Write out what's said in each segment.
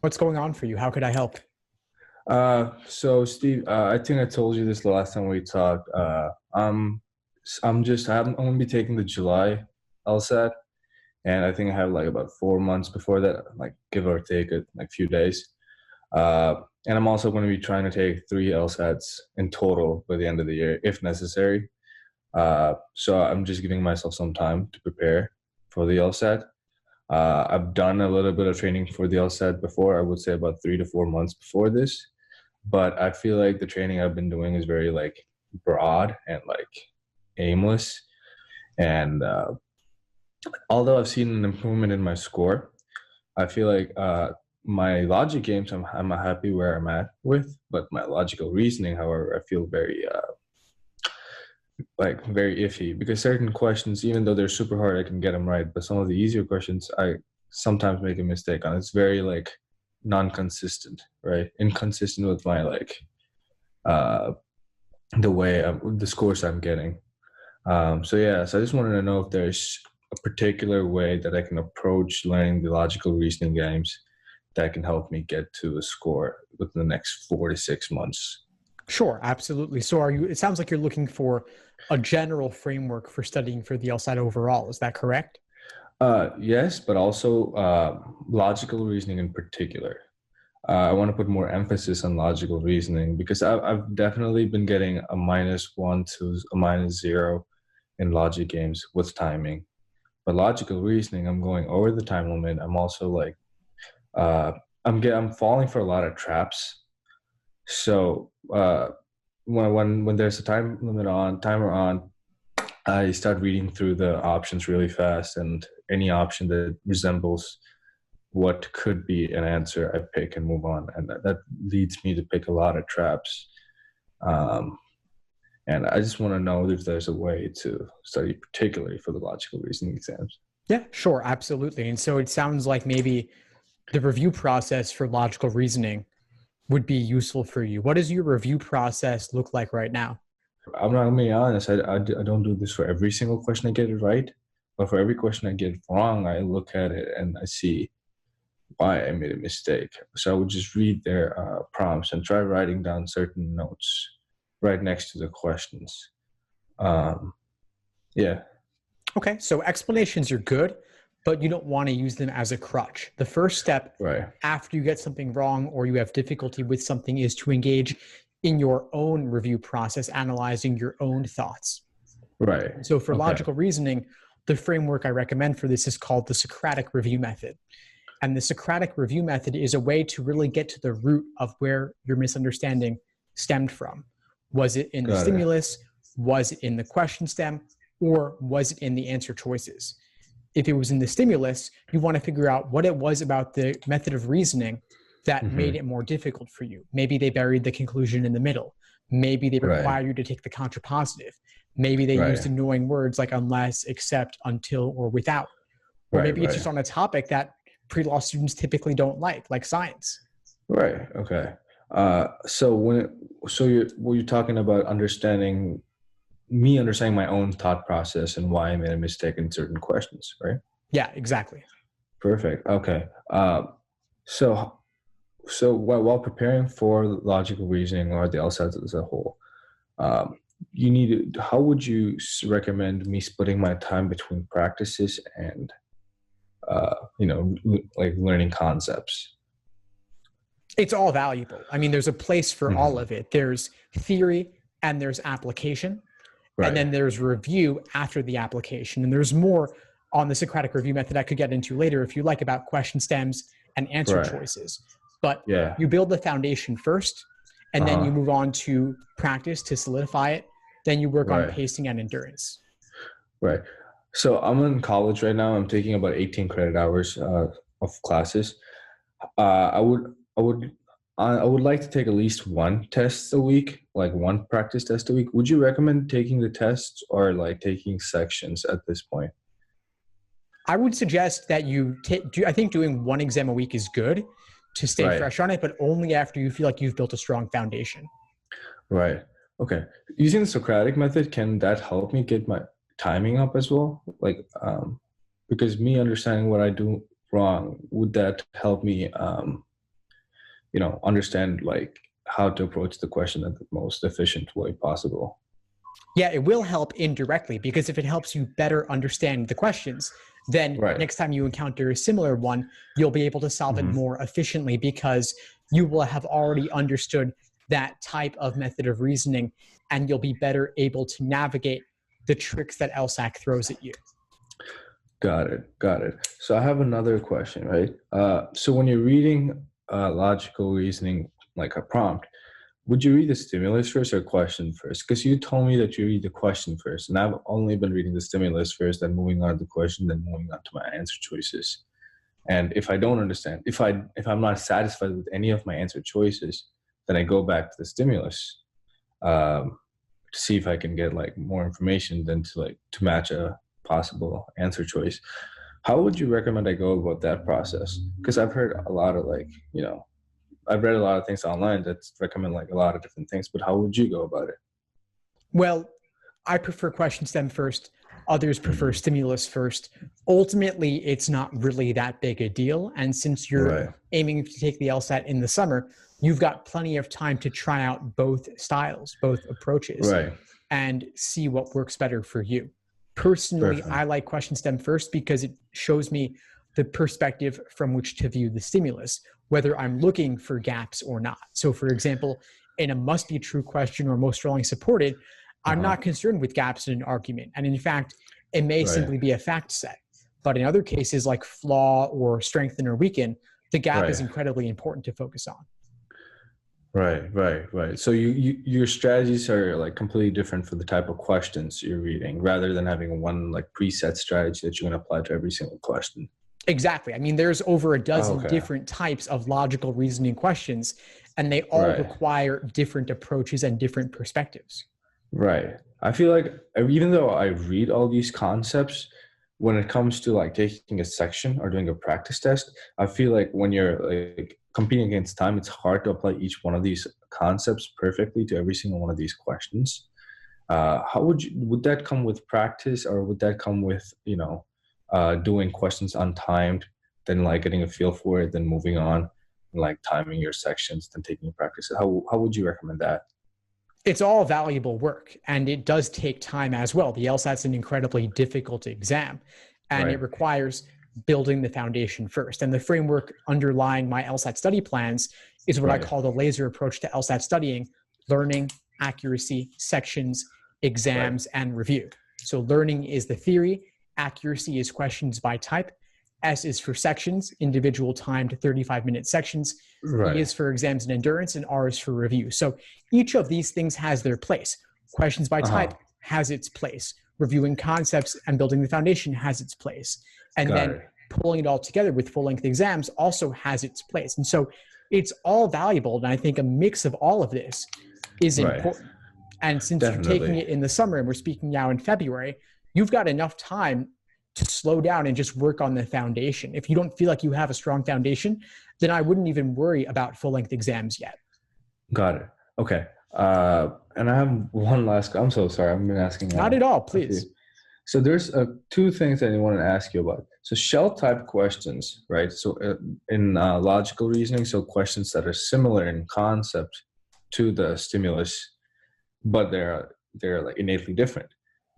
What's going on for you? How could I help? So Steve, I think I told you this the last time we talked. I'm gonna be taking the July LSAT, and I think I have like about 4 months before that, like give or take a like few days. And I'm also going to be trying to take 3 LSATs in total by the end of the year, if necessary. So I'm just giving myself some time to prepare for the LSAT. I've done a little bit of training for the LSAT before. I would say about 3 to 4 months before this, but I feel like the training I've been doing is very like broad and like aimless. And although I've seen an improvement in my score, I feel like my logic games I'm happy where I'm at with, but my logical reasoning, however, I feel very like very iffy, because certain questions, even though they're super hard, I can get them right, but some of the easier questions I sometimes make a mistake on. It's very like non-consistent, right? Inconsistent with my like uh the scores I'm getting. So I just wanted to know if there's a particular way that I can approach learning the logical reasoning games that can help me get to a score within the next 4 to 6 months. Sure, absolutely. So it sounds like you're looking for a general framework for studying for the LSAT overall. Is that correct? Yes, but also logical reasoning in particular. I want to put more emphasis on logical reasoning because I've definitely been getting a -1 to a -0 in logic games with timing. But logical reasoning, I'm going over the time limit. I'm also like, uh, I'm falling for a lot of traps. So when there's a timer on, I start reading through the options really fast, and any option that resembles what could be an answer, I pick and move on, and that leads me to pick a lot of traps. Um, and I just want to know if there's a way to study particularly for the logical reasoning exams. Yeah, sure, absolutely. And so it sounds like maybe the review process for logical reasoning would be useful for you. What does your review process look like right now? I'm not gonna be honest. I don't do this for every single question I get it right, but for every question I get it wrong, I look at it and I see why I made a mistake. So I would just read their prompts and try writing down certain notes right next to the questions. Um, yeah, Okay, so explanations are good, but you don't want to use them as a crutch. The first step right, after you get something wrong or you have difficulty with something is to engage in your own review process, analyzing your own thoughts. right. So for Okay, logical reasoning, the framework I recommend for this is called the Socratic review method. And the Socratic review method is a way to really get to the root of where your misunderstanding stemmed from. Was it in the got it. stimulus? Was it in the question stem? Or was it in the answer choices? If it was in the stimulus, you want to figure out what it was about the method of reasoning that made Hmm. it more difficult for you. Maybe they buried the conclusion in the middle. Maybe they Right, require you to take the contrapositive. Maybe they used right, annoying words like unless, except, until, or without. Or right, maybe it's right, just on a topic that pre-law students typically don't like science. right. Okay. So you're talking about understanding my own thought process and why I made a mistake in certain questions, right? Yeah, exactly. Perfect. Okay. So while preparing for logical reasoning or the LSAT as a whole, um, how would you recommend me splitting my time between practices and like learning concepts? It's all valuable. I mean, there's a place for all Hmm. of it. There's theory and there's application, and Right. then there's review after the application. And there's more on the Socratic review method I could get into later if you like about question stems and answer Right. choices. But Yeah. you build the foundation first, and then you Uh-huh. move on to practice to solidify it. Then you work on Right. pacing and endurance. Right. So I'm in college right now. I'm taking about 18 credit hours of classes. I would I would I would like to take at least one test a week, like one practice test a week. Would you recommend taking the tests or like taking sections at this point? I would suggest that you take, I think doing one exam a week is good to stay Right. fresh on it, but only after you feel like you've built a strong foundation. Right. Okay. Using the Socratic method, can that help me get my timing up as well? Like, because me understanding what I do wrong, would that help me? understand like how to approach the question in the most efficient way possible. Yeah, it will help indirectly, because if it helps you better understand the questions, then Right. next time you encounter a similar one, you'll be able to solve it Mhm. more efficiently, because you will have already understood that type of method of reasoning, and you'll be better able to navigate the tricks that LSAC throws at you. Got it. So I have another question, right? So when you're reading logical reasoning, like a prompt, would you read the stimulus first or question first? Because you told me that you read the question first, and I've only been reading the stimulus first, then moving on to the question, then moving on to my answer choices. And if I don't understand, if I'm not satisfied with any of my answer choices, then I go back to the stimulus to see if I can get like more information than to match a possible answer choice. How would you recommend I go about that process? Because I've heard a lot of I've read a lot of things online that recommend like a lot of different things, but how would you go about it? Well, I prefer question stem first. Others prefer stimulus first. Ultimately, it's not really that big a deal. And since you're Right. aiming to take the LSAT in the summer, you've got plenty of time to try out both styles, both approaches, Right. and see what works better for you. Personally, Perfect. I like question stem first because it shows me the perspective from which to view the stimulus, whether I'm looking for gaps or not. So for example, in a must be true question or most strongly supported, I'm not concerned with gaps in an argument. And in fact, it may Right. simply be a fact set. But in other cases like flaw or strengthen or weaken, the gap is Right. incredibly important to focus on. Right. So your strategies are like completely different for the type of questions you're reading, rather than having one like preset strategy that you're going to apply to every single question. Exactly. I mean, there's over a dozen Okay. different types of logical reasoning questions, and they all Right. require different approaches and different perspectives. Right. I feel like even though I read all these concepts, when it comes to like taking a section or doing a practice test, I feel like when you're like competing against time, it's hard to apply each one of these concepts perfectly to every single one of these questions. How would that come with practice, or would that come with doing questions untimed, then like getting a feel for it, then moving on, like timing your sections, then taking practice? How would you recommend that? It's all valuable work, and it does take time as well. The LSAT's an incredibly difficult exam, and Right. it requires building the foundation first. And the framework underlying my LSAT study plans is what I Right. call the laser approach to LSAT studying: learning, accuracy, sections, exams, and review. So learning is the theory, accuracy is questions by type, S is for sections, individual timed 35-minute sections, E Right. is for exams and endurance, and R is for review. So each of these things has their place. Questions by type has its place. Reviewing concepts and building the foundation has its place. And Got then it. pulling it all together with full-length exams also has its place. And so it's all valuable. And I think a mix of all of this is Right. important. And since you're taking Definitely. it in the summer and we're speaking now in February, you've got enough time to slow down and just work on the foundation. If you don't feel like you have a strong foundation, then I wouldn't even worry about full-length exams yet. Got it. Okay. And I have one last. I'm so sorry. I've been asking. Not at all, a few. please. So there's two things that I want to ask you about. So shell type questions, right? So in logical reasoning, so questions that are similar in concept to the stimulus, but they're like innately different,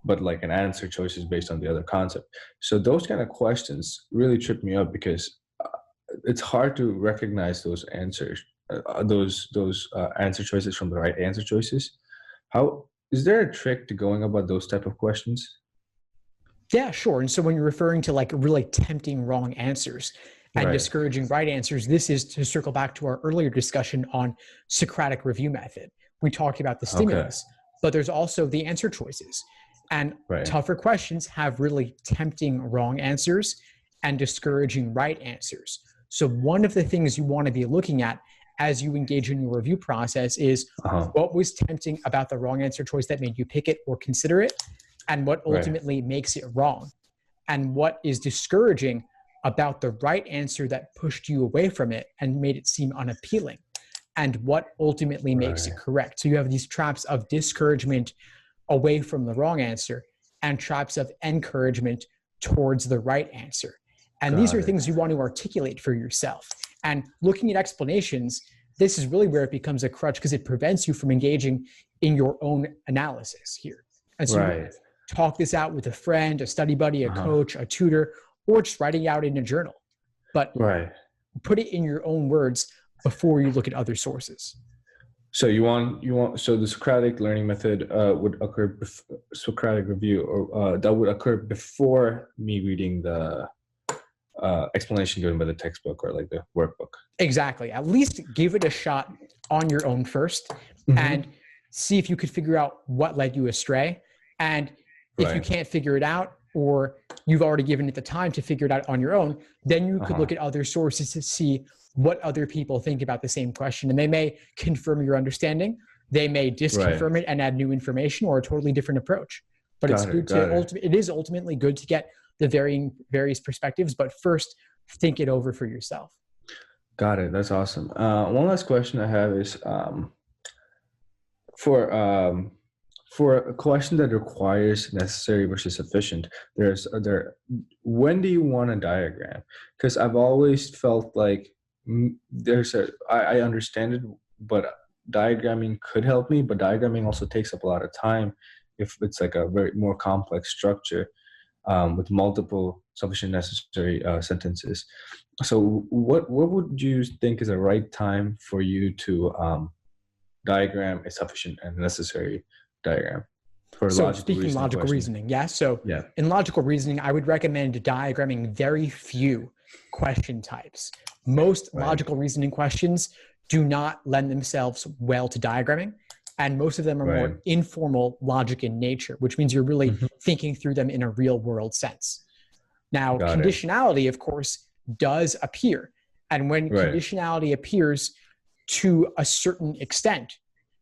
but like an answer choice is based on the other concept. So those kind of questions really trip me up, because it's hard to recognize those answers, those answer choices from the right answer choices. How is there a trick to going about those type of questions? Yeah, sure. And so when you're referring to like really tempting wrong answers and Right. discouraging right answers, this is to circle back to our earlier discussion on Socratic review method. We talked about the stimulus, but there's also the answer choices. And Right. tougher questions have really tempting wrong answers and discouraging right answers. So one of the things you want to be looking at as you engage in your review process is what was tempting about the wrong answer choice that made you pick it or consider it, and what ultimately makes it wrong, and what is discouraging about the right answer that pushed you away from it and made it seem unappealing, and what ultimately makes it correct. So you have these traps of discouragement away from the wrong answer and traps of encouragement towards the right answer. And these are things you want to articulate for yourself. And looking at explanations, this is really where it becomes a crutch because it prevents you from engaging in your own analysis here. And so you talk this out with a friend, a study buddy, a coach, a tutor, or just writing it out in a journal. But put it in your own words before you look at other sources. So so the Socratic learning method would occur, Socratic review, or that would occur before me reading the explanation given by the textbook or like the workbook. Exactly. At least give it a shot on your own first and see if you could figure out what led you astray. And if you can't figure it out, or you've already given it the time to figure it out on your own, then you could look at other sources to see what other people think about the same question. And they may confirm your understanding. They may disconfirm it and add new information or a totally different approach. But it is ultimately good to get the various perspectives, but first think it over for yourself. Got it. That's awesome. One last question I have is for a question that requires necessary versus sufficient, when do you want a diagram? Because I've always felt like I understand it, but diagramming could help me, but diagramming also takes up a lot of time if it's like a very more complex structure with multiple sufficient necessary sentences. So what would you think is the right time for you to diagram a sufficient and necessary diagram? So speaking logical reasoning, in logical reasoning, I would recommend diagramming very few question types. Most logical reasoning questions do not lend themselves well to diagramming, and most of them are more informal logic in nature, which means you're really thinking through them in a real world sense. Now, conditionality, of course, does appear. And when conditionality appears to a certain extent,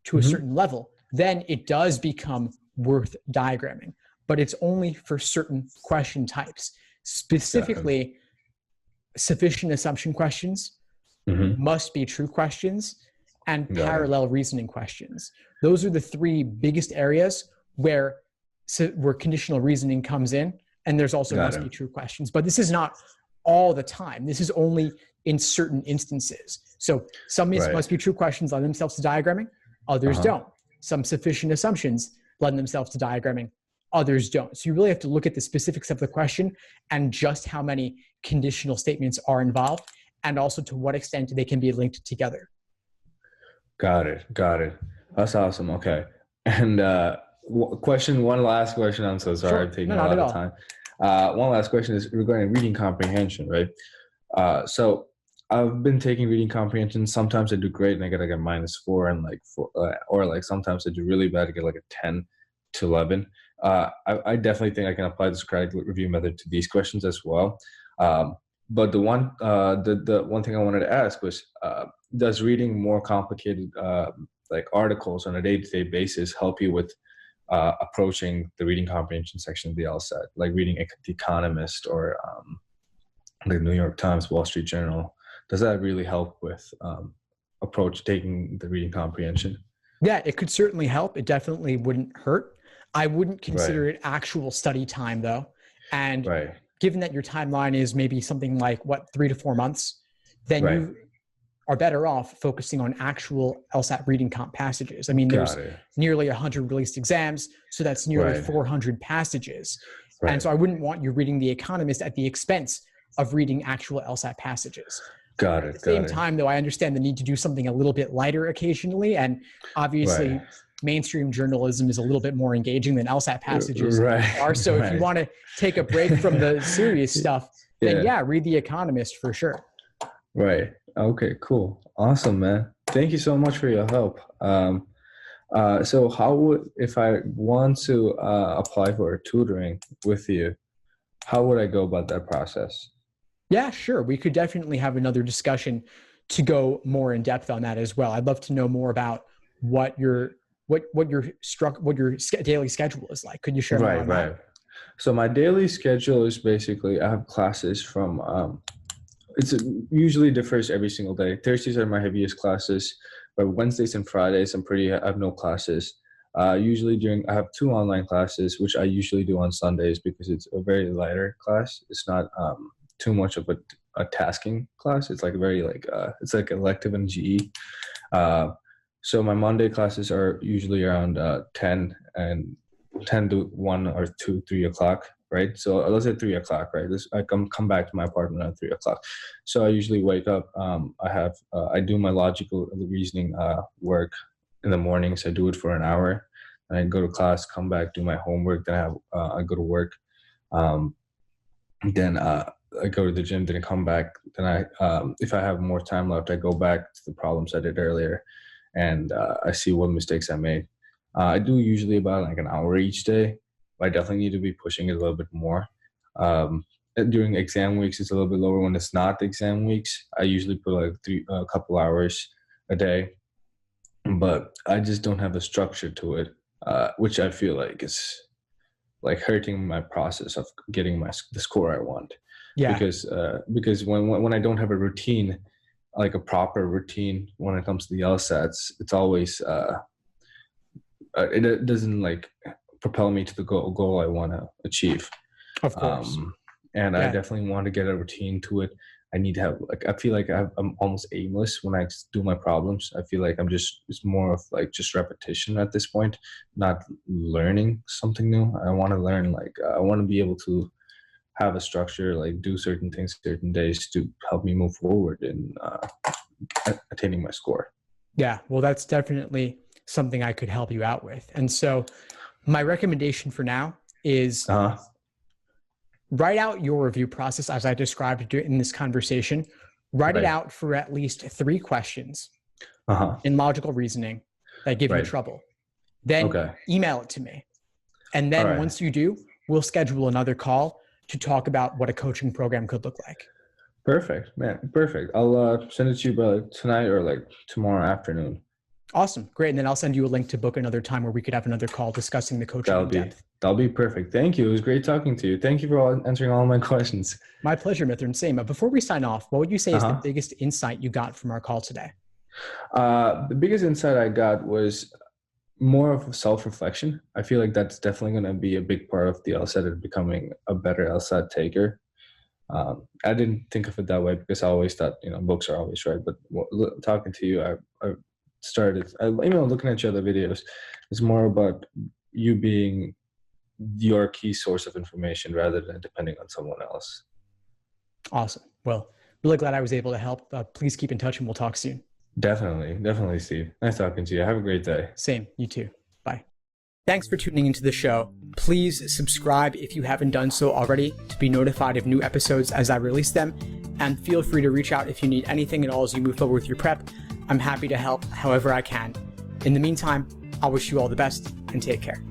to a certain level, then it does become worth diagramming. But it's only for certain question types. Specifically, sufficient assumption questions, must be true questions, and parallel reasoning questions. Those are the three biggest areas where conditional reasoning comes in. And there's also must be true questions. But this is not all the time. This is only in certain instances. So some must be true questions lend themselves to diagramming, others don't. Some sufficient assumptions lend themselves to diagramming, others don't. So you really have to look at the specifics of the question and just how many conditional statements are involved, and also to what extent they can be linked together. Got it. That's awesome. Okay. And one last question. I'm so sorry. I'm taking a lot of time. One last question is regarding reading comprehension, right? So I've been taking reading comprehension. Sometimes I do great and I get like a -4 and like 4, or like sometimes I do really bad. I get like a 10 to 11. I definitely think I can apply the Socratic review method to these questions as well. But the one thing I wanted to ask was, does reading more complicated like articles on a day-to-day basis help you with approaching the reading comprehension section of the Lsat, like reading The Economist or the New York Times, Wall Street Journal? Does that really help with taking the reading comprehension? Yeah, it could certainly help. It definitely wouldn't hurt. I wouldn't consider it actual study time though. And given that your timeline is maybe something like 3 to 4 months, then you are better off focusing on actual LSAT reading comp passages. I mean, there's nearly 100 released exams, so that's nearly 400 passages. And so I wouldn't want you reading The Economist at the expense of reading actual LSAT passages. Got it. At the same time, though, I understand the need to do something a little bit lighter occasionally. And obviously, mainstream journalism is a little bit more engaging than LSAT passages are. So if you want to take a break from the serious stuff, then read The Economist for sure. Right. Okay, cool. Awesome, man. Thank you so much for your help. So if I want to apply for tutoring with you, how would I go about that process? Yeah, sure. We could definitely have another discussion to go more in depth on that as well. I'd love to know more about what your daily schedule is like. Could you share more on that? So my daily schedule is basically I have classes from it usually differs every single day. Thursdays are my heaviest classes, but Wednesdays and Fridays I have no classes. Usually I have 2 online classes, which I usually do on Sundays because it's a very lighter class. It's not too much of a tasking class. It's like very it's like elective in GE. So my Monday classes are usually around 10 to 1 or 2, 3 o'clock, right? So let's say 3 o'clock, right? I come back to my apartment at 3 o'clock. So I usually wake up. I do my logical reasoning work in the mornings. I do it for an hour. And I go to class, come back, do my homework. Then I go to work. Then I go to the gym. Then I come back. Then if I have more time left, I go back to the problems I did earlier, and I see what mistakes I made. I do usually about like an hour each day. I definitely need to be pushing it a little bit more. During exam weeks, it's a little bit lower. When it's not exam weeks, I usually put like a couple hours a day, but I just don't have a structure to it, which I feel like is like hurting my process of getting the score I want. Yeah. Because when I don't have a routine, like a proper routine when it comes to the LSATs, it's always it doesn't like propel me to the goal I want to achieve. Of course. And I definitely want to get a routine to it. I need to have I feel like I'm almost aimless when I do my problems. I feel like it's more of like just repetition at this point, not learning something new. I want to learn, I want to be able to have a structure, like do certain things certain days to help me move forward in attaining my score. Yeah, well, that's definitely something I could help you out with. And so my recommendation for now is write out your review process as I described in this conversation. Write it out for at least 3 questions in logical reasoning that give you trouble. Then email it to me. And then once you do, we'll schedule another call to talk about what a coaching program could look like. Perfect, man. Perfect. I'll send it to you by tonight or like tomorrow afternoon. Awesome. Great. And then I'll send you a link to book another time where we could have another call discussing the coaching in depth. That'll be perfect. Thank you. It was great talking to you. Thank you for answering all my questions. My pleasure, Mithran. Same. Before we sign off, what would you say is the biggest insight you got from our call today? The biggest insight I got was more of self-reflection. I feel like that's definitely going to be a big part of the LSAT and becoming a better LSAT taker. I didn't think of it that way because I always thought, books are always right. But talking to you, I started, looking at your other videos, it's more about you being your key source of information rather than depending on someone else. Awesome. Well, really glad I was able to help. Please keep in touch and we'll talk soon. Definitely, Steve. Nice talking to you. Have a great day. Same. You too. Bye. Thanks for tuning into the show. Please subscribe if you haven't done so already to be notified of new episodes as I release them. And feel free to reach out if you need anything at all as you move forward with your prep. I'm happy to help however I can. In the meantime, I'll wish you all the best and take care.